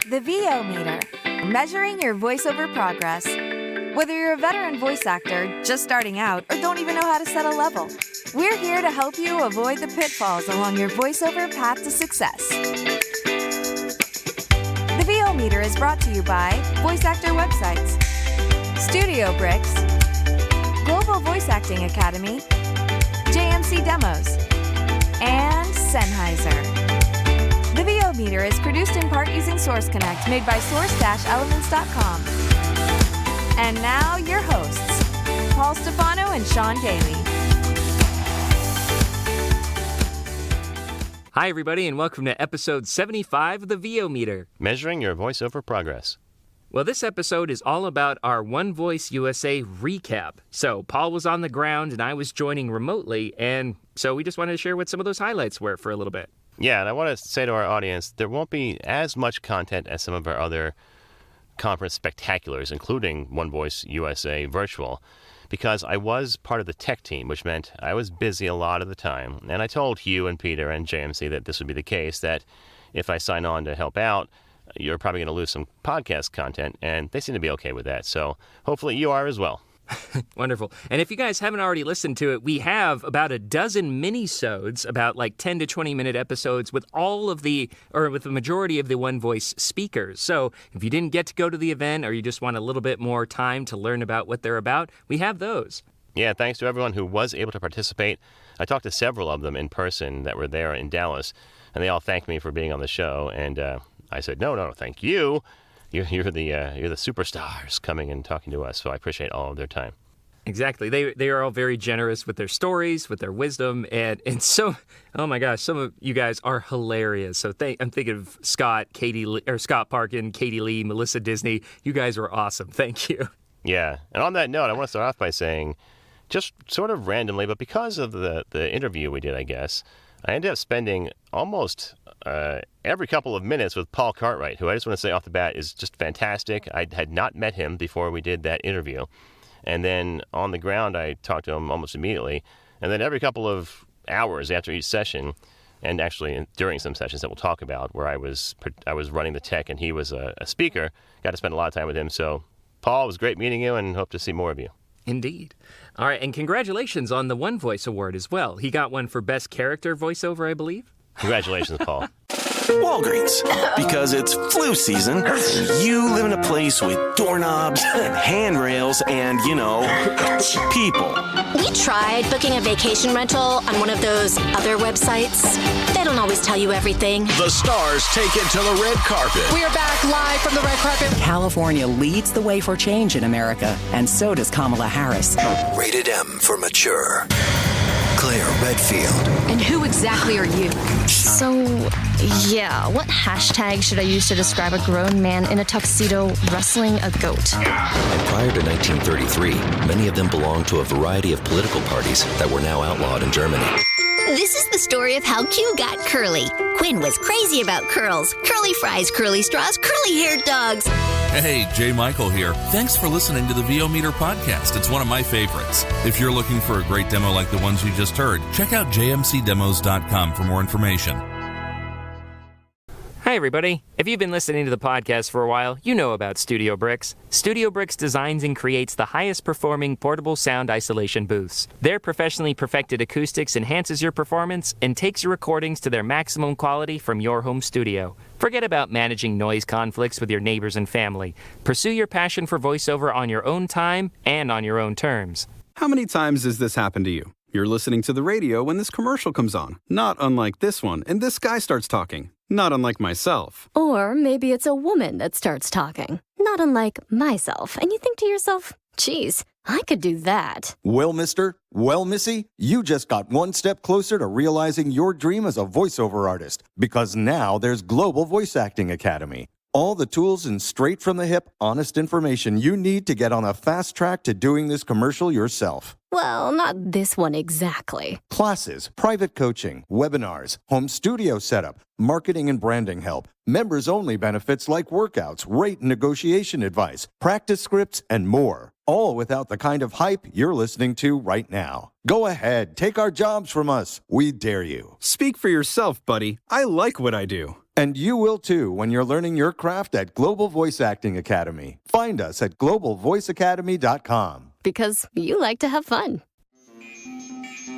The VO Meter, measuring your voiceover progress. Whether you're a veteran voice actor, just starting out, or don't even know how to set a level, we're here to help you avoid the pitfalls along your voiceover path to success. The VO Meter is brought to you by Voice Actor Websites, Studio Bricks, Global Voice Acting Academy, JMC Demos, and Sennheiser. The VO Meter is produced in part using Source Connect, made by source-elements.com. And now, your hosts, Paul Stefano and Sean Daly. Hi, everybody, and welcome to Episode 75 of the VO Meter. Measuring your voiceover progress. Well, this episode is all about our One Voice USA recap. So, Paul was on the ground, and I was joining remotely, and so we just wanted to share what some of those highlights were for a little bit. Yeah, and I want to say to our audience, there won't be as much content as some of our other conference spectaculars, including One Voice USA Virtual, because I was part of the tech team, which meant I was busy a lot of the time. And I told Hugh and Peter and JMC that this would be the case, that if I sign on to help out, you're probably going to lose some podcast content, and they seem to be okay with that. So hopefully you are as well. Wonderful. And if you guys haven't already listened to it, we have about a dozen mini-sodes, about like 10 to 20-minute episodes with with the majority of the One Voice speakers. So if you didn't get to go to the event or you just want a little bit more time to learn about what they're about, we have those. Yeah, thanks to everyone who was able to participate. I talked to several of them in person that were there in Dallas, and they all thanked me for being on the show. And I said, no, thank you. You're the superstars coming and talking to us, so I appreciate all of their time. Exactly. They are all very generous with their stories, with their wisdom, and so, oh my gosh, some of you guys are hilarious. So I'm thinking of Scott Parkin, Katie Lee, Melissa Disney. You guys were awesome. Thank you. Yeah. And on that note, I want to start off by saying, just sort of randomly, but because of the interview we did, I guess, I ended up spending almost every couple of minutes with Paul Cartwright, who I just want to say off the bat is just fantastic. I had not met him before we did that interview. And then on the ground, I talked to him almost immediately. And then every couple of hours after each session, and actually during some sessions that we'll talk about, where I was running the tech and he was a speaker, got to spend a lot of time with him. So, Paul, it was great meeting you and hope to see more of you. Indeed. All right, and congratulations on the One Voice Award as well. He got one for Best Character Voiceover, I believe. Congratulations, Paul. Walgreens, because it's flu season, and you live in a place with doorknobs and handrails and, people. We tried booking a vacation rental on one of those other websites. They don't always tell you everything. The stars take it to the red carpet. We are back live from the red carpet. California leads the way for change in America, and so does Kamala Harris. Rated M for mature. Claire Redfield. And who exactly are you? So, yeah, what hashtag should I use to describe a grown man in a tuxedo wrestling a goat? And prior to 1933, many of them belonged to a variety of political parties that were now outlawed in Germany. This is the story of how Q got curly. Quinn was crazy about curls. Curly fries, curly straws, curly-haired dogs. Hey, Jay Michael here. Thanks for listening to the VO Meter podcast. It's one of my favorites. If you're looking for a great demo like the ones you just heard, check out jmcdemos.com for more information. Hi, everybody. If you've been listening to the podcast for a while, you know about Studio Bricks. Studio Bricks designs and creates the highest performing portable sound isolation booths. Their professionally perfected acoustics enhances your performance and takes your recordings to their maximum quality from your home studio. Forget about managing noise conflicts with your neighbors and family. Pursue your passion for voiceover on your own time and on your own terms. How many times has this happened to you? You're listening to the radio when this commercial comes on. Not unlike this one, and this guy starts talking. Not unlike myself. Or maybe it's a woman that starts talking. Not unlike myself. And you think to yourself, geez, I could do that. Well, mister, well, missy, you just got one step closer to realizing your dream as a voiceover artist. Because now there's Global Voice Acting Academy. All the tools and straight-from-the-hip, honest information you need to get on a fast track to doing this commercial yourself. Well, not this one exactly. Classes, private coaching, webinars, home studio setup, marketing and branding help, members-only benefits like workouts, rate and negotiation advice, practice scripts, and more. All without the kind of hype you're listening to right now. Go ahead, take our jobs from us. We dare you. Speak for yourself, buddy. I like what I do. And you will too when you're learning your craft at Global Voice Acting Academy. Find us at globalvoiceacademy.com. Because you like to have fun.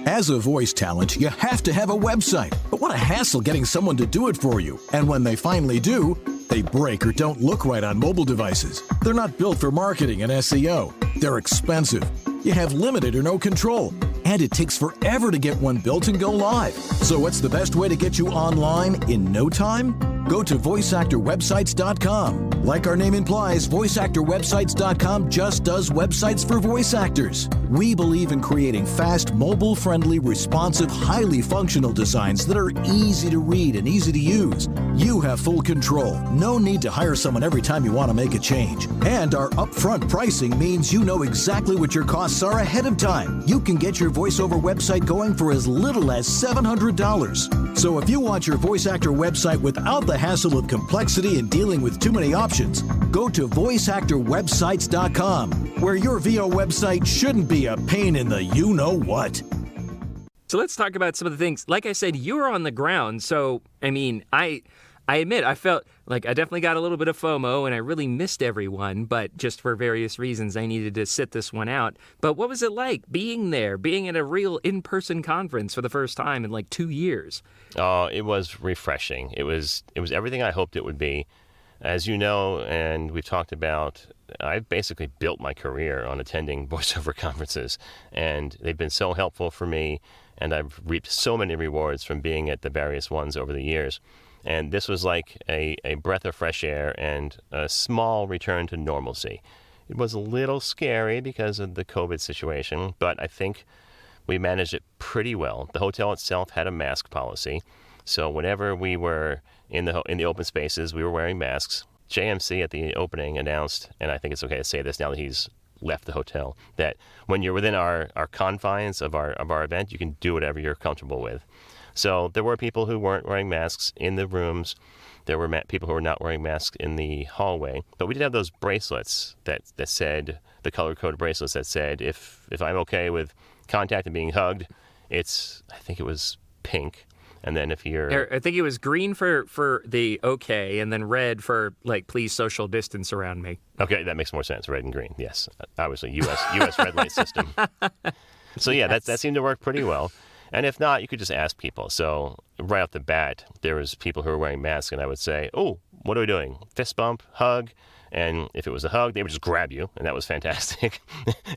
As a voice talent, you have to have a website. But what a hassle getting someone to do it for you. And when they finally do, they break or don't look right on mobile devices. They're not built for marketing and SEO. They're expensive. You have limited or no control. And it takes forever to get one built and go live. So what's the best way to get you online in no time? Go to voiceactorwebsites.com. Like our name implies, voiceactorwebsites.com just does websites for voice actors. We believe in creating fast, mobile-friendly, responsive, highly functional designs that are easy to read and easy to use. You have full control. No need to hire someone every time you want to make a change. And our upfront pricing means you know exactly what your costs are ahead of time. You can get your voiceover website going for as little as $700. So if you want your voice actor website without the hassle of complexity and dealing with too many options, go to voiceactorwebsites.com, where your VO website shouldn't be a pain in the you-know-what. So let's talk about some of the things. Like I said, you were on the ground, so, I mean, I admit, I felt like I definitely got a little bit of FOMO, and I really missed everyone, but just for various reasons, I needed to sit this one out. But what was it like being there, being at a real in-person conference for the first time in like 2 years? Oh, it was refreshing. It was everything I hoped it would be. As you know, and we've talked about, I've basically built my career on attending voiceover conferences, and they've been so helpful for me, and I've reaped so many rewards from being at the various ones over the years. And this was like a breath of fresh air and a small return to normalcy. It was a little scary because of the COVID situation, but I think we managed it pretty well. The hotel itself had a mask policy, so whenever we were in the open spaces, we were wearing masks. JMC at the opening announced, and I think it's okay to say this now that he's left the hotel, that when you're within our confines of our event, you can do whatever you're comfortable with. So there were people who weren't wearing masks in the rooms. There were people who were not wearing masks in the hallway. But we did have those bracelets that said, the color-coded bracelets that said, if I'm okay with contact and being hugged, I think it was pink. And then if you're... I think it was green for the okay, and then red for, like, please social distance around me. Okay, that makes more sense, red and green, yes. Obviously, U.S. red light system. So, yeah, yes. that seemed to work pretty well. And if not, you could just ask people. So right off the bat, there was people who were wearing masks, and I would say, oh, what are we doing? Fist bump, hug. And if it was a hug, they would just grab you, and that was fantastic.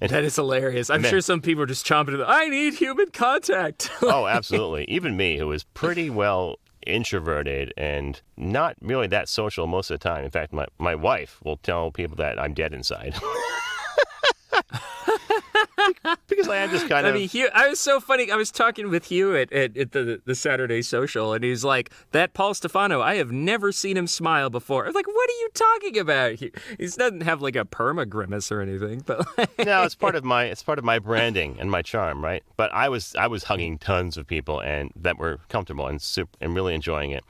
And that is hilarious. I'm sure some people are just chomping at I need human contact. Oh, absolutely. Even me, who was pretty well introverted and not really that social most of the time. In fact, my wife will tell people that I'm dead inside. Because I had this kind of... I mean, I was so funny. I was talking with Hugh at the Saturday Social, and he's like, that Paul Stefano, I have never seen him smile before. I was like, what are you talking about? He doesn't have like a perma grimace or anything. But no, it's part of my branding and my charm, right? But I was hugging tons of people and that were comfortable and really enjoying it.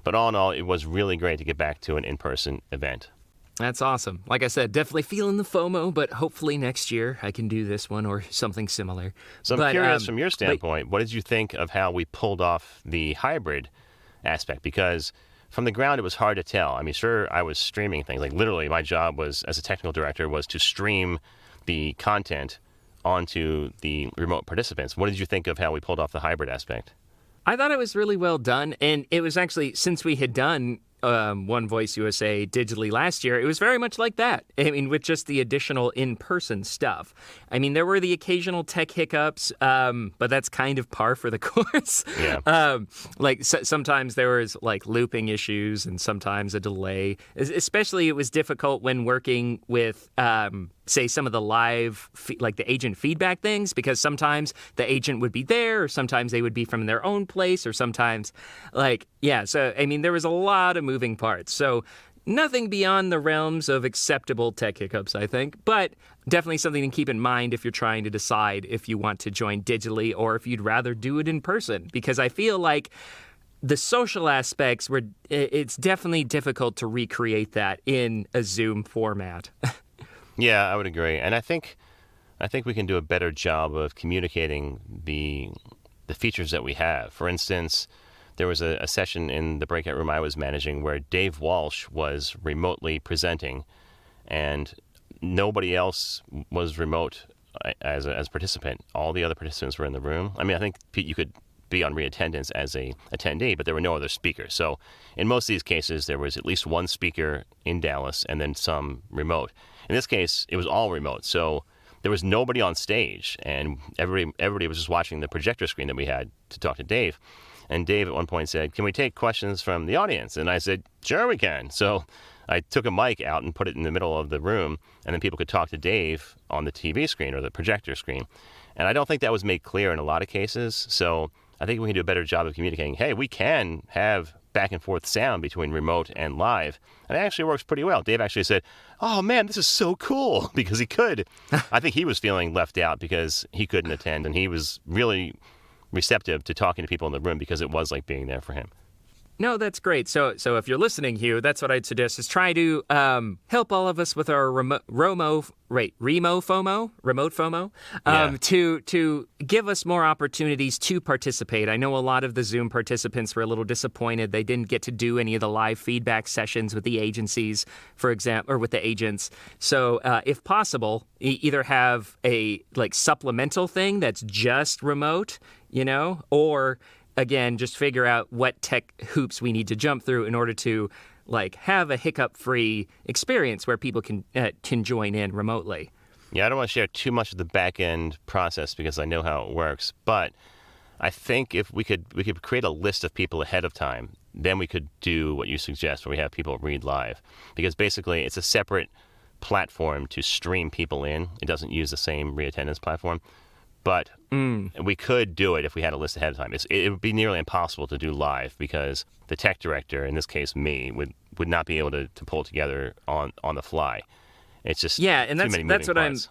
But all in all, it was really great to get back to an in-person event. That's awesome. Like I said, definitely feeling the FOMO, but hopefully next year I can do this one or something similar. So I'm curious, from your standpoint, what did you think of how we pulled off the hybrid aspect? Because from the ground, it was hard to tell. I mean, sure, I was streaming things. Like literally, my job was, as a technical director, was to stream the content onto the remote participants. What did you think of how we pulled off the hybrid aspect? I thought it was really well done, and it was actually, since we had done One Voice USA digitally last year, it was very much like that. I mean, with just the additional in-person stuff. I mean, there were the occasional tech hiccups, but that's kind of par for the course. Yeah. Sometimes there was like looping issues and sometimes a delay. Especially it was difficult when working with say some of the live, like the agent feedback things, because sometimes the agent would be there, or sometimes they would be from their own place, or sometimes so I mean, there was a lot of moving parts. So nothing beyond the realms of acceptable tech hiccups, I think, but definitely something to keep in mind if you're trying to decide if you want to join digitally or if you'd rather do it in person, because I feel like the social aspects it's definitely difficult to recreate that in a Zoom format. Yeah, I would agree. And I think we can do a better job of communicating the features that we have. For instance, there was a session in the breakout room I was managing where Dave Walsh was remotely presenting, and nobody else was remote as a participant. All the other participants were in the room. I mean, I think you could be on reattendance as a attendee, but there were no other speakers. So in most of these cases, there was at least one speaker in Dallas and then some remote. In this case, it was all remote. So there was nobody on stage, and everybody was just watching the projector screen that we had to talk to Dave. And Dave at one point said, "Can we take questions from the audience?" And I said, "Sure we can." So I took a mic out and put it in the middle of the room, and then people could talk to Dave on the TV screen or the projector screen. And I don't think that was made clear in a lot of cases. So I think we can do a better job of communicating, hey, we can have back and forth sound between remote and live. And it actually works pretty well. Dave actually said, "Oh, man, this is so cool," because he could. I think he was feeling left out because he couldn't attend, and he was really receptive to talking to people in the room because it was like being there for him. No, that's great. So if you're listening, Hugh, that's what I'd suggest is try to help all of us with our remote FOMO, to give us more opportunities to participate. I know a lot of the Zoom participants were a little disappointed they didn't get to do any of the live feedback sessions with the agencies, for example, or with the agents. So if possible, either have a supplemental thing that's just remote, or again, just figure out what tech hoops we need to jump through in order to have a hiccup-free experience where people can join in remotely. Yeah, I don't want to share too much of the back-end process because I know how it works, but I think if we could create a list of people ahead of time, then we could do what you suggest, where we have people read live, because basically it's a separate platform to stream people in. It doesn't use the same reattendance platform. But we could do it if we had a list ahead of time. It would be nearly impossible to do live because the tech director, in this case me, would not be able to pull it together on the fly. It's just and too many that's what parts.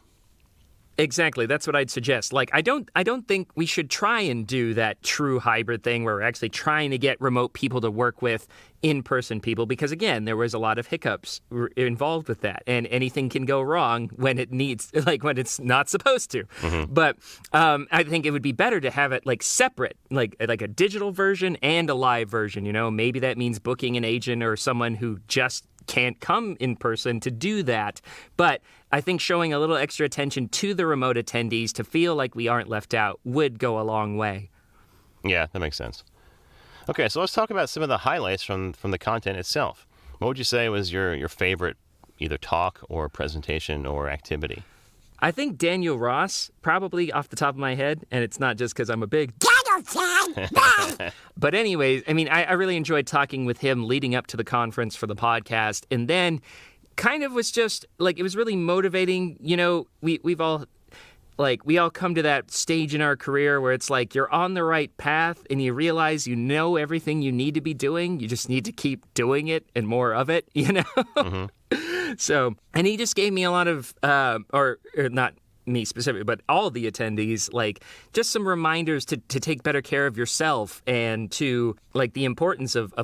Exactly. That's what I'd suggest. I don't think we should try and do that true hybrid thing where we're actually trying to get remote people to work with in-person people because, again, there was a lot of hiccups involved with that. And anything can go wrong when it needs, when it's not supposed to. Mm-hmm. But I think it would be better to have it separate, like a digital version and a live version. Maybe that means booking an agent or someone who just can't come in person to do that. But I think showing a little extra attention to the remote attendees to feel like we aren't left out would go a long way. Yeah, that makes sense. Okay, so let's talk about some of the highlights from the content itself. What would you say was your favorite either talk or presentation or activity? I think Daniel Ross, probably off the top of my head, and it's not just because I'm a big but anyways, I really enjoyed talking with him leading up to the conference for the podcast, and then kind of was just it was really motivating. We've all we all come to that stage in our career where it's you're on the right path and you realize everything you need to be doing. You just need to keep doing it and more of it, Mm-hmm. So, and he just gave me a lot of, or not me specifically, but all the attendees, just some reminders to take better care of yourself and to the importance of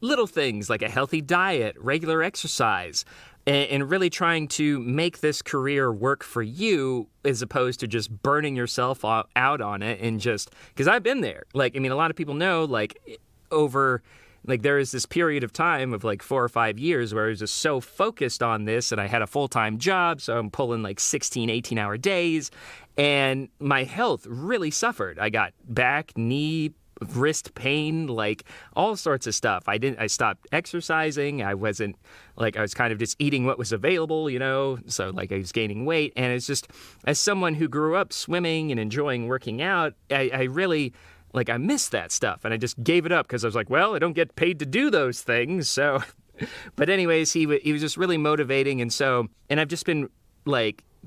little things like a healthy diet, regular exercise, and really trying to make this career work for you as opposed to just burning yourself out on it and just, because I've been there. A lot of people know, over... there is this period of time of 4 or 5 years where I was just so focused on this and I had a full-time job, so I'm pulling 16, 18-hour days, and my health really suffered. I got back, knee, wrist pain, all sorts of stuff. I stopped exercising. I wasn't, I was kind of just eating what was available, so I was gaining weight, and it's just, as someone who grew up swimming and enjoying working out, I really... I missed that stuff, and I just gave it up because I was well, I don't get paid to do those things, so... But anyways, he was just really motivating, and I've just been,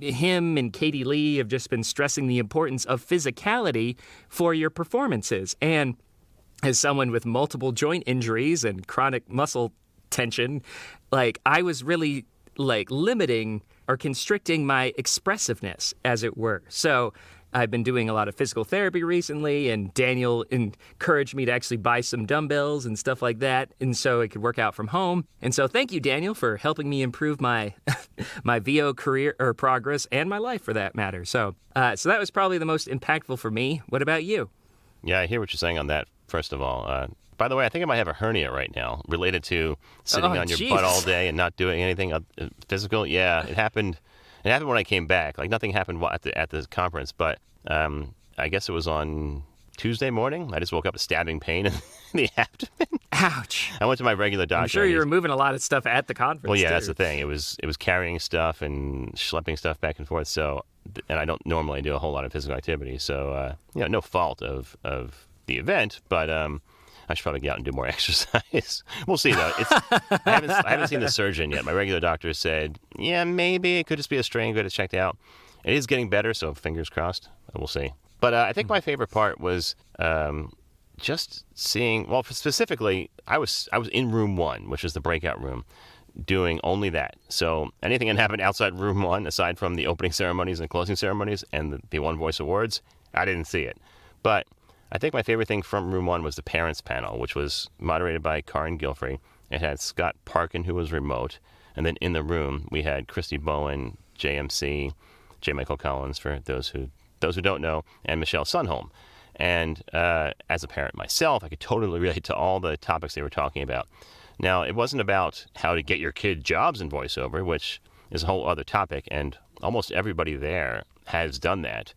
him and Katie Lee have just been stressing the importance of physicality for your performances, and as someone with multiple joint injuries and chronic muscle tension, I was really, limiting or constricting my expressiveness, as it were, so... I've been doing a lot of physical therapy recently, and Daniel encouraged me to actually buy some dumbbells and stuff like that, and so I could work out from home. And so thank you, Daniel, for helping me improve my my VO career or progress and my life for that matter. So that was probably the most impactful for me. What about you? Yeah, I hear what you're saying on that. first of all. By the way, I think I might have a hernia right now related to sitting on your butt all day and not doing anything physical. Yeah, it happened. It happened when I came back. Like, nothing happened at the conference, but I guess it was on Tuesday morning. I just woke up with stabbing pain in the abdomen. Ouch. I went to my regular doctor. I'm sure you were moving a lot of stuff at the conference. Well, yeah, too. that's the thing. It was carrying stuff and schlepping stuff back and forth. So, and I don't normally do a whole lot of physical activity. So, no fault of the event, but I should probably get out and do more exercise. We'll see, though. I haven't seen the surgeon yet. My regular doctor said, yeah, maybe it could just be a strain. Go to check it out. It is getting better, so fingers crossed. We'll see. But I think my favorite part was just seeing. Well, specifically, I was in room 1, which is the breakout room, doing only that. So anything that happened outside room 1, aside from the opening ceremonies and closing ceremonies and the One Voice Awards, I didn't see it. But I think my favorite thing from room 1 was the parents panel, which was moderated by Karin Gilfrey. It had Scott Parkin, who was remote, and then in the room we had Christy Bowen, JMC, J. Michael Collins, for those who don't know, and Michelle Sunholm. And as a parent myself, I could totally relate to all the topics they were talking about. Now, it wasn't about how to get your kid jobs in voiceover, which is a whole other topic, and almost everybody there has done that,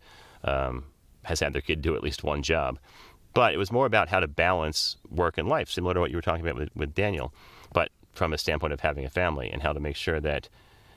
has had their kid do at least one job. But it was more about how to balance work and life, similar to what you were talking about with Daniel, but from a standpoint of having a family and how to make sure that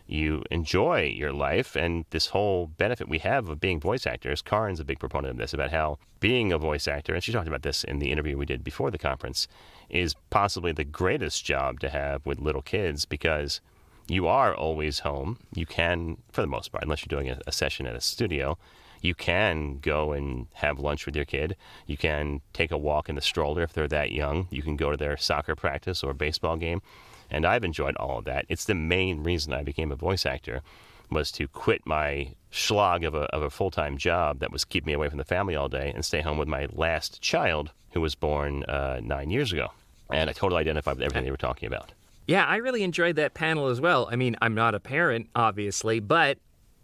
you enjoy your life and this whole benefit we have of being voice actors. Karin's a big proponent of this, about how being a voice actor, and she talked about this in the interview we did before the conference, is possibly the greatest job to have with little kids because you are always home. You can, for the most part, unless you're doing a session at a studio, you can go and have lunch with your kid. You can take a walk in the stroller if they're that young. You can go to their soccer practice or baseball game. And I've enjoyed all of that. It's the main reason I became a voice actor, was to quit my slog of a full-time job that was keeping me away from the family all day and stay home with my last child, who was born 9 years ago. And I totally identified with everything they were talking about. Yeah, I really enjoyed that panel as well. I mean, I'm not a parent, obviously, but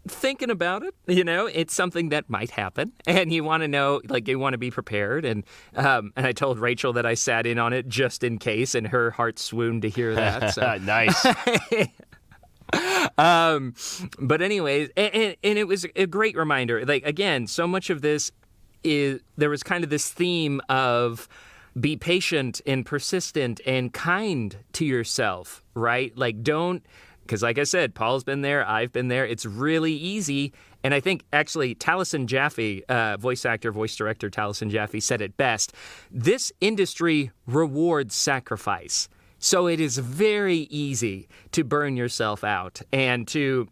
thinking about it, it's something that might happen, and you want to know, you want to be prepared. And I told Rachel that I sat in on it just in case, and her heart swooned to hear that. So. Nice. But anyways, and it was a great reminder. Again, so much of this there was kind of this theme of be patient and persistent and kind to yourself, right? Because like I said, Paul's been there, I've been there. It's really easy. And I think actually Taliesin Jaffe, voice actor, voice director Taliesin Jaffe said it best. This industry rewards sacrifice. So it is very easy to burn yourself out and to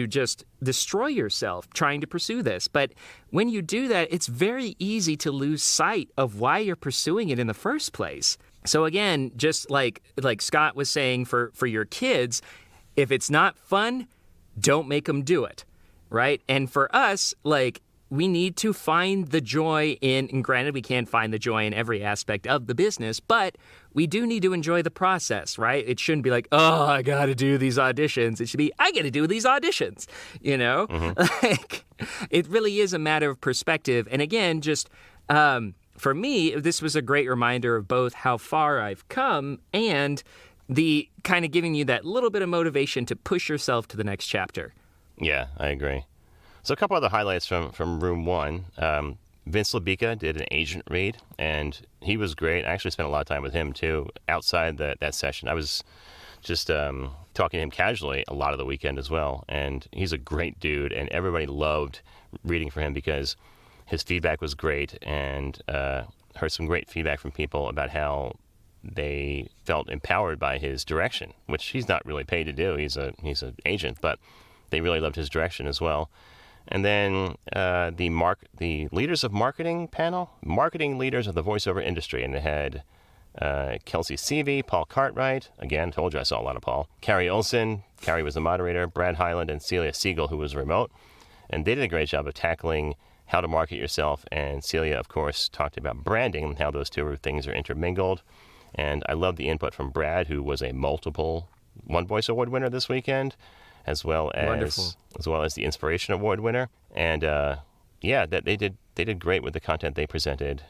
just destroy yourself trying to pursue this. But when you do that, it's very easy to lose sight of why you're pursuing it in the first place. So again, just like Scott was saying for your kids, if it's not fun, don't make them do it, right? And for us, we need to find the joy and granted, we can't find the joy in every aspect of the business, but we do need to enjoy the process, right? It shouldn't be I got to do these auditions. It should be, I got to do these auditions, Mm-hmm. It really is a matter of perspective. And again, just for me, this was a great reminder of both how far I've come and the kind of giving you that little bit of motivation to push yourself to the next chapter. Yeah, I agree. So a couple other highlights from room 1. Vince Labica did an agent read, and he was great. I actually spent a lot of time with him, too, outside that session. I was just talking to him casually a lot of the weekend as well, and he's a great dude, and everybody loved reading for him because his feedback was great, and heard some great feedback from people about how they felt empowered by his direction, which he's not really paid to do. He's an agent, but they really loved his direction as well. And then the Leaders of Marketing panel, marketing leaders of the voiceover industry, and they had Kelsey Seavey, Paul Cartwright, again, told you I saw a lot of Paul, Carrie Olson, Carrie was the moderator, Brad Hyland, and Celia Siegel, who was remote. And they did a great job of tackling how to market yourself. And Celia, of course, talked about branding and how those two things are intermingled. And I love the input from Brad, who was a multiple One Voice Award winner this weekend, as well as the Inspiration Award winner. And yeah, that they did great with the content they presented.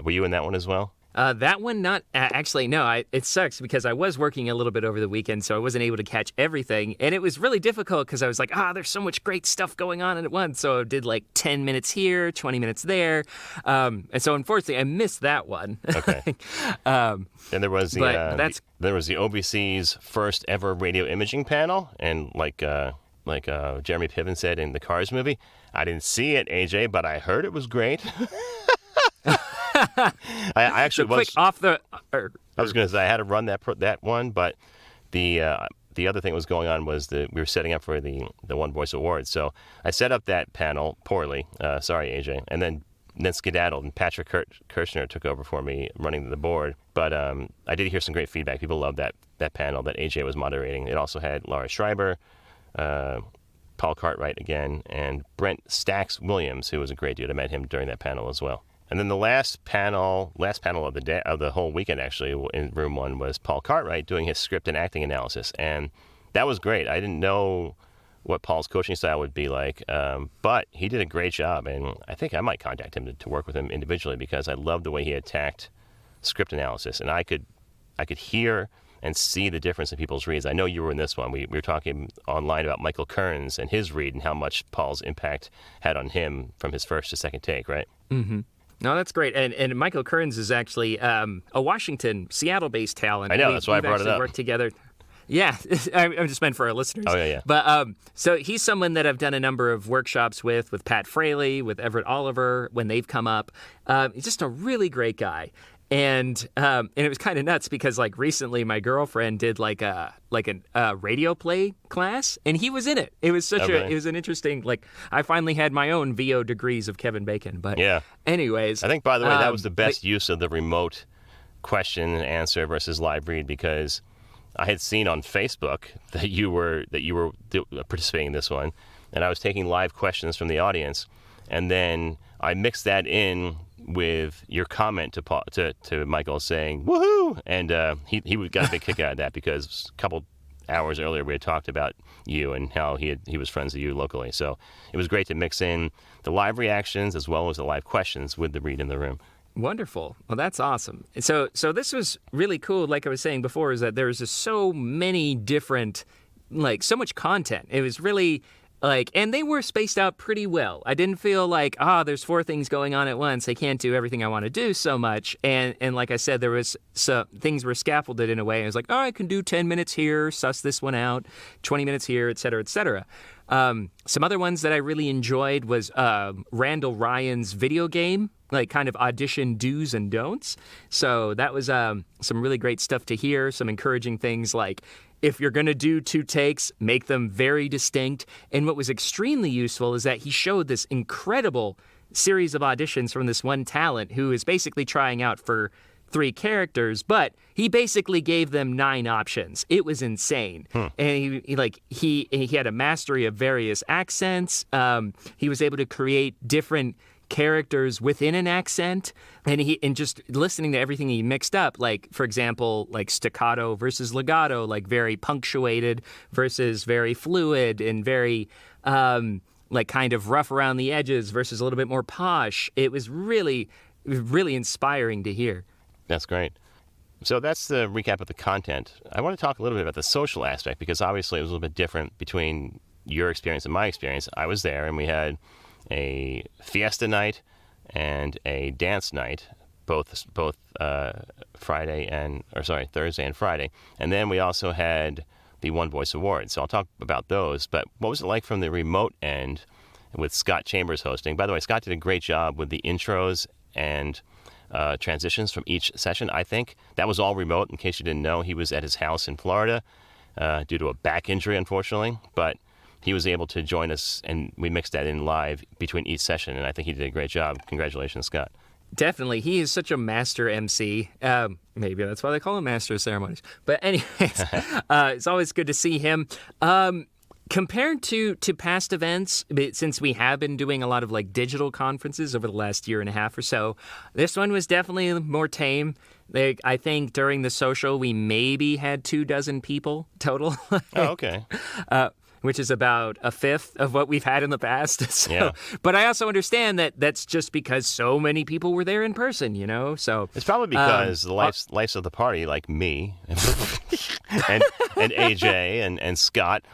Were you in that one as well? That one, not actually. No, it sucks because I was working a little bit over the weekend, so I wasn't able to catch everything, and it was really difficult because I was like, there's so much great stuff going on at once. So I did like 10 minutes here, 20 minutes there, and so unfortunately I missed that one. Okay. Then there was the OVC's first ever radio imaging panel, and like Jeremy Piven said in the Cars movie, I didn't see it, AJ, but I heard it was great. I actually was off the. I was going to say I had to run that one, but the other thing that was going on was we were setting up for the One Voice Awards. So I set up that panel poorly. Sorry, AJ, and then skedaddled, and Patrick Kirshner took over for me running the board. But I did hear some great feedback. People loved that panel that AJ was moderating. It also had Laura Schreiber, Paul Cartwright again, and Brent Stax Williams, who was a great dude. I met him during that panel as well. And then the last panel of the day, of the whole weekend, actually, in room one, was Paul Cartwright doing his script and acting analysis, and that was great. I didn't know what Paul's coaching style would be like, but he did a great job, and I think I might contact him to work with him individually because I loved the way he attacked script analysis, and I could hear and see the difference in people's reads. I know you were in this one. We were talking online about Michael Kearns and his read and how much Paul's impact had on him from his first to second take, right? Mm-hmm. No, that's great. And Michael Kearns is actually a Washington, Seattle-based talent. I know, that's why I brought it up. We've worked together. Yeah, I just meant for our listeners. Oh, yeah. But so he's someone that I've done a number of workshops with Pat Fraley, with Everett Oliver, when they've come up. He's just a really great guy. And it was kind of nuts because like recently my girlfriend did like a radio play class and he was in it. It was it was an interesting, like I finally had my own VO degrees of Kevin Bacon. But yeah. Anyways, I think by the way that was the best use of the remote question and answer versus live read because I had seen on Facebook that you were participating in this one, and I was taking live questions from the audience, and then I mixed that in with your comment to Michael saying "woohoo," and he got a big kick out of that because a couple hours earlier we had talked about you and how he was friends with you locally. So it was great to mix in the live reactions as well as the live questions with the read in the room. Wonderful. Well, that's awesome. So this was really cool. Like I was saying before, is that there's just so many different, like so much content. It was really like, and they were spaced out pretty well. I didn't feel like, there's 4 things going on at once. I can't do everything I want to do so much. And like I said, there was some things were scaffolded in a way. I was like, I can do 10 minutes here, suss this one out, 20 minutes here, et cetera, et cetera. Some other ones that I really enjoyed was Randall Ryan's video game, like kind of audition do's and don'ts. So that was some really great stuff to hear, some encouraging things like, if you're going to do 2 takes, make them very distinct. And what was extremely useful is that he showed this incredible series of auditions from this one talent who is basically trying out for 3 characters, but he basically gave them 9 options. It was insane. And he had a mastery of various accents. He was able to create different characters within an accent, and just listening to everything he mixed up, like for example, like staccato versus legato, like very punctuated versus very fluid, and very like kind of rough around the edges versus a little bit more posh. It was really, really inspiring to hear. That's great. So that's the recap of the content. I want to talk a little bit about the social aspect because obviously it was a little bit different between your experience and my experience. I was there and we had a fiesta night and a dance night, both Thursday and Friday. And then we also had the One Voice Awards. So I'll talk about those. But what was it like from the remote end with Scott Chambers hosting? By the way, Scott did a great job with the intros and transitions from each session, I think. That was all remote. In case you didn't know, he was at his house in Florida due to a back injury, unfortunately. But he was able to join us, and we mixed that in live between each session, and I think he did a great job. Congratulations, Scott. Definitely. He is such a master MC. Maybe that's why they call him Master of Ceremonies. But anyways, it's always good to see him. Compared to past events, since we have been doing a lot of like digital conferences over the last year and a half or so, this one was definitely more tame. I think during the social, we maybe had 24 people total. Oh, okay. which is about a fifth of what we've had in the past. So, yeah. But I also understand that that's just because so many people were there in person, So it's probably because the lives of the party, like me and AJ and Scott,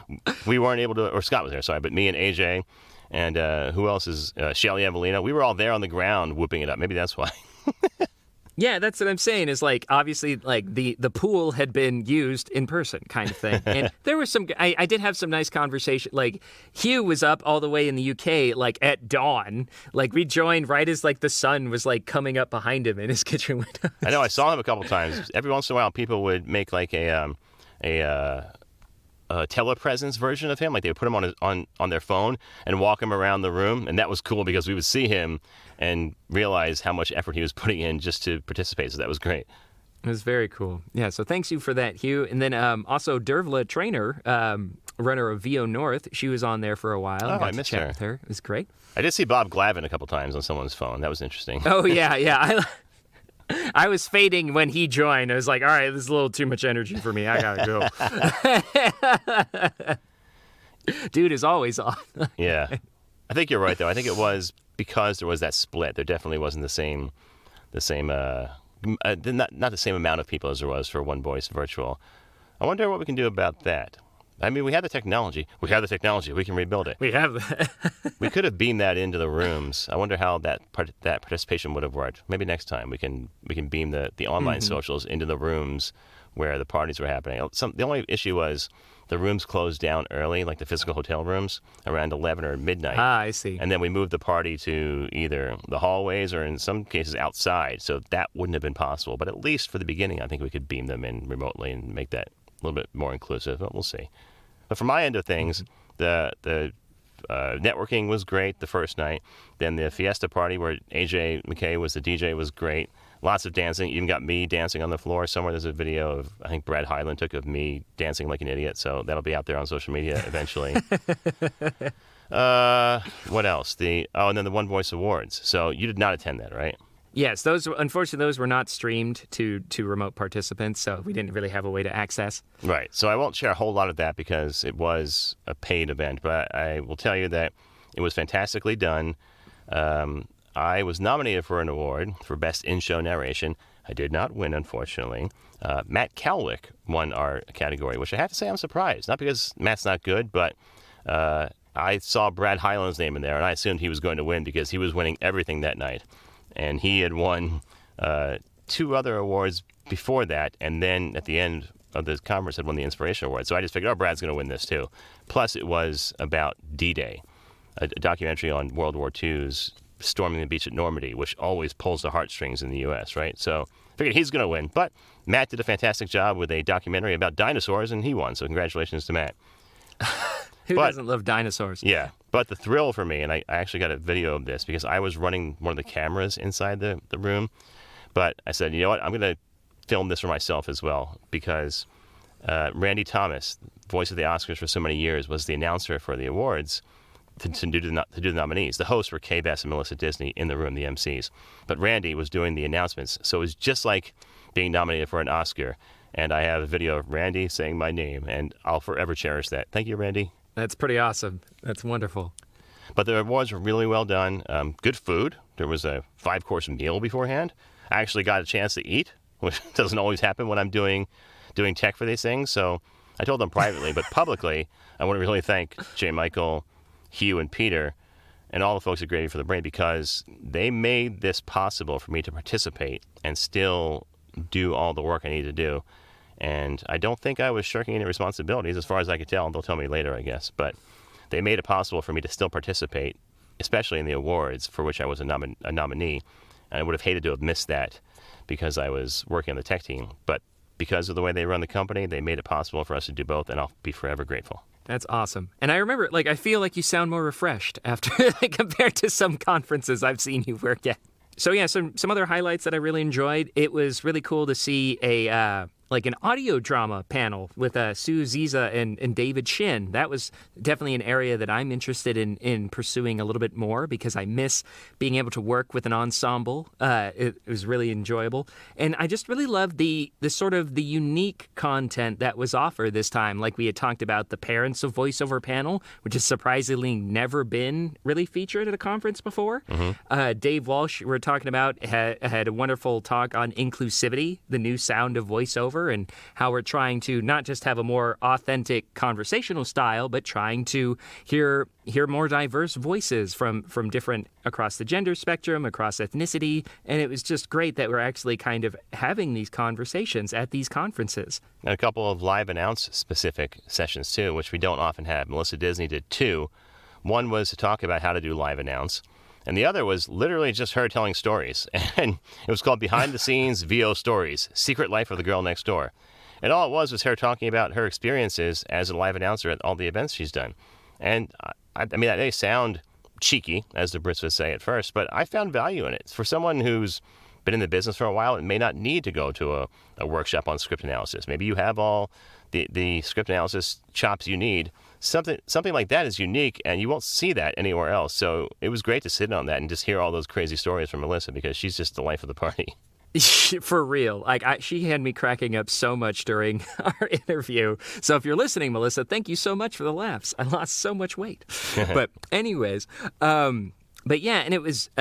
we weren't able to, or Scott was there, sorry, but me and AJ and who else is Shelly Evelina? We were all there on the ground whooping it up. Maybe that's why. Yeah, that's what I'm saying is like, obviously, like the pool had been used in person kind of thing. And there was I did have some nice conversation. Like Hugh was up all the way in the UK, like at dawn. Like we joined right as like the sun was like coming up behind him in his kitchen window. I know, I saw him a couple times. Every once in a while, people would make like a telepresence version of him. Like they would put him on their phone and walk him around the room. And that was cool because we would see him and realize how much effort he was putting in just to participate. So that was great. It was very cool. Yeah, so thanks you for that, Hugh. And then also Dervla Trainer, runner of VO North, she was on there for a while. Oh, I missed her. With her. It was great. I did see Bob Glavin a couple times on someone's phone. That was interesting. Oh, yeah. I was fading when he joined. I was like, all right, this is a little too much energy for me. I gotta go. Dude is always on. Yeah. I think you're right, though. I think it was because there was that split. There definitely wasn't the same not the same amount of people as there was for One Voice Virtual. I wonder what we can do about that. I mean, we have the technology. We can rebuild it. We have that. We could have beamed that into the rooms. I wonder how that participation would have worked. Maybe next time we can beam the online socials into the rooms where the parties were happening. The only issue was the rooms closed down early, like the physical hotel rooms, around 11 or midnight. Ah, I see. And then we moved the party to either the hallways or in some cases outside. So that wouldn't have been possible. But at least for the beginning, I think we could beam them in remotely and make that a little bit more inclusive. But we'll see. But from my end of things, the networking was great the first night. Then the Fiesta party where AJ McKay was the DJ was great. Lots of dancing. Even got me dancing on the floor. Somewhere there's a video of, I think Brad Hyland took of me dancing like an idiot. So that'll be out there on social media eventually. What else? And then the One Voice Awards. So you did not attend that, right? Yes, unfortunately those were not streamed to remote participants, so we didn't really have a way to access. Right. So I won't share a whole lot of that because it was a paid event, but I will tell you that it was fantastically done. I was nominated for an award for Best In-Show Narration. I did not win, unfortunately. Matt Kelwick won our category, which I have to say I'm surprised. Not because Matt's not good, but I saw Brad Hyland's name in there, and I assumed he was going to win because he was winning everything that night. And he had won 2 other awards before that, and then at the end of the conference had won the Inspiration Award. So I just figured, Brad's going to win this too. Plus, it was about D-Day, a documentary on World War II's storming the beach at Normandy, which always pulls the heartstrings in the U.S., right? So I figured he's going to win. But Matt did a fantastic job with a documentary about dinosaurs, and he won. So congratulations to Matt. Who doesn't love dinosaurs? Yeah. But the thrill for me, and I actually got a video of this because I was running one of the cameras inside the room. But I said, you know what? I'm going to film this for myself as well because Randy Thomas, voice of the Oscars for so many years, was the announcer for the awards to do the nominees. The hosts were Kay Bass and Melissa Disney in the room, the MCs. But Randy was doing the announcements. So it was just like being nominated for an Oscar. And I have a video of Randy saying my name, and I'll forever cherish that. Thank you, Randy. That's pretty awesome. That's wonderful. But the awards were really well done. Good food. There was a 5-course meal beforehand. I actually got a chance to eat, which doesn't always happen when I'm doing tech for these things. So I told them privately, but publicly, I want to really thank J. Michael, Hugh, and Peter, and all the folks at Gravy for the Brain because they made this possible for me to participate and still do all the work I need to do. And I don't think I was shirking any responsibilities as far as I could tell. They'll tell me later, I guess. But they made it possible for me to still participate, especially in the awards for which I was a nominee. And I would have hated to have missed that because I was working on the tech team. But because of the way they run the company, they made it possible for us to do both, and I'll be forever grateful. That's awesome. And I remember, I feel like you sound more refreshed after compared to some conferences I've seen you work at. So yeah, some other highlights that I really enjoyed. It was really cool to see a like an audio drama panel with Sue Ziza and David Shin. That was definitely an area that I'm interested in pursuing a little bit more because I miss being able to work with an ensemble. It was really enjoyable. And I just really loved the sort of the unique content that was offered this time. Like we had talked about the Parents of Voiceover panel, which has surprisingly never been really featured at a conference before. Dave Walsh, we're talking about, had a wonderful talk on inclusivity, the new sound of voiceover, and how we're trying to not just have a more authentic conversational style, but trying to hear more diverse voices from different across the gender spectrum, across ethnicity. And it was just great that we're actually kind of having these conversations at these conferences. And a couple of live announce specific sessions too, which we don't often have. Melissa Disney did 2. One was to talk about how to do live announce, and the other was literally just her telling stories. And it was called Behind the Scenes VO Stories, Secret Life of the Girl Next Door. And all it was her talking about her experiences as a live announcer at all the events she's done. And I mean, that may sound cheeky, as the Brits would say at first, but I found value in it. For someone who's been in the business for a while and may not need to go to a workshop on script analysis. Maybe you have all the script analysis chops you need. Something like that is unique, and you won't see that anywhere else. So it was great to sit on that and just hear all those crazy stories from Melissa, because she's just the life of the party. For real. Like, she had me cracking up so much during our interview. So if you're listening, Melissa, thank you so much for the laughs. I lost so much weight. But anyways, but yeah, and it was...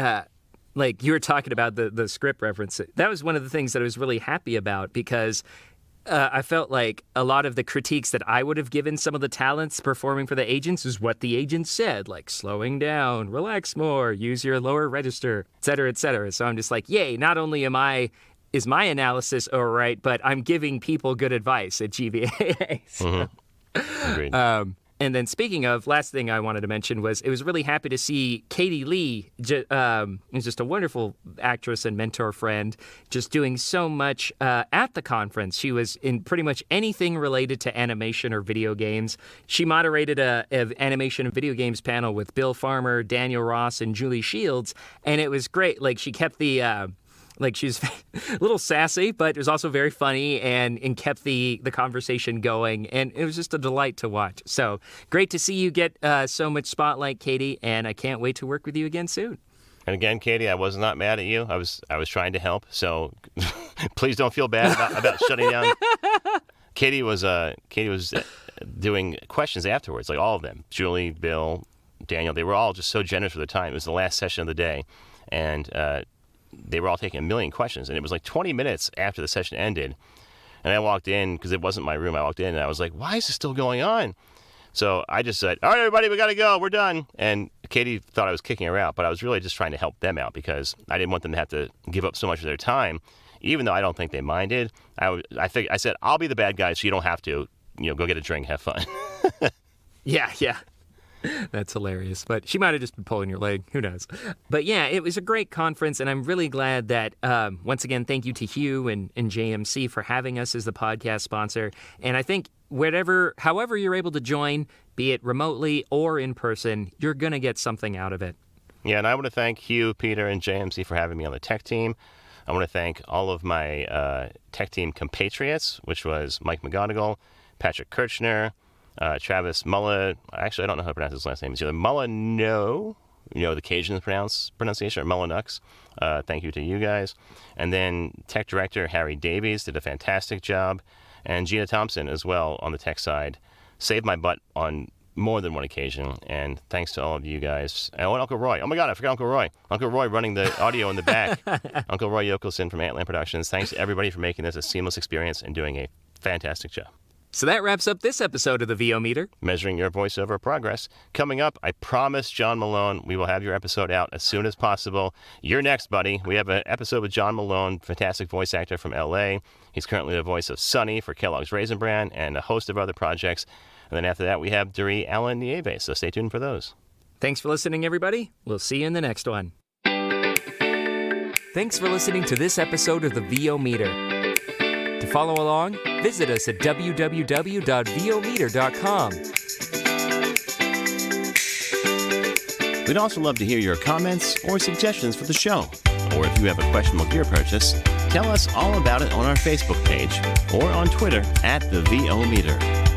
like you were talking about the script reference. That was one of the things that I was really happy about, because I felt like a lot of the critiques that I would have given some of the talents performing for the agents is what the agents said, like slowing down, relax more, use your lower register, et cetera, et cetera. So I'm just like, yay, not only is my analysis all right, but I'm giving people good advice at GVAA. So. Agreed. And then speaking of, last thing I wanted to mention was it was really happy to see Katie Lee, who's just a wonderful actress and mentor friend, just doing so much at the conference. She was in pretty much anything related to animation or video games. She moderated a animation and video games panel with Bill Farmer, Daniel Ross, and Julie Shields, and it was great. Like, she kept the... Like, she was a little sassy, but it was also very funny and kept the conversation going. And it was just a delight to watch. So great to see you get so much spotlight, Katie. And I can't wait to work with you again soon. And again, Katie, I was not mad at you. I was trying to help. So please don't feel bad about shutting down. Katie was doing questions afterwards, like all of them. Julie, Bill, Daniel, they were all just so generous with their time. It was the last session of the day. And they were all taking a million questions, and it was like 20 minutes after the session ended, and I walked in, because it wasn't my room. I walked in, and I was like, why is this still going on? So I just said, all right, everybody, we got to go. We're done. And Katie thought I was kicking her out, but I was really just trying to help them out, because I didn't want them to have to give up so much of their time, even though I don't think they minded. I said, I'll be the bad guy, so you don't have to, go get a drink, have fun. Yeah. That's hilarious. But she might have just been pulling your leg. Who knows? But yeah, it was a great conference, and I'm really glad that, once again, thank you to Hugh and JMC for having us as the podcast sponsor. And I think however you're able to join, be it remotely or in person, you're going to get something out of it. Yeah, and I want to thank Hugh, Peter, and JMC for having me on the tech team. I want to thank all of my tech team compatriots, which was Mike McGonigal, Patrick Kirchner, Travis Mulla. Actually, I don't know how to pronounce his last name. It's either Mullano, the Cajun pronunciation, or Mullinux. Thank you to you guys. And then tech director Harry Davies did a fantastic job. And Gina Thompson as well on the tech side. Saved my butt on more than one occasion. And thanks to all of you guys. Oh, and Uncle Roy. Oh my God, I forgot Uncle Roy. Uncle Roy running the audio in the back. Uncle Roy Yokelson from Antland Productions. Thanks to everybody for making this a seamless experience and doing a fantastic job. So that wraps up this episode of the VO Meter. Measuring your voiceover progress. Coming up, I promise, John Malone, we will have your episode out as soon as possible. You're next, buddy. We have an episode with John Malone, fantastic voice actor from L.A. He's currently the voice of Sonny for Kellogg's Raisin Bran and a host of other projects. And then after that, we have Doree Allen Nieves, so stay tuned for those. Thanks for listening, everybody. We'll see you in the next one. Thanks for listening to this episode of the VO Meter. To follow along, visit us at www.vometer.com. We'd also love to hear your comments or suggestions for the show. or if you have a questionable gear purchase, tell us all about it on our Facebook page or on Twitter @the VO Meter.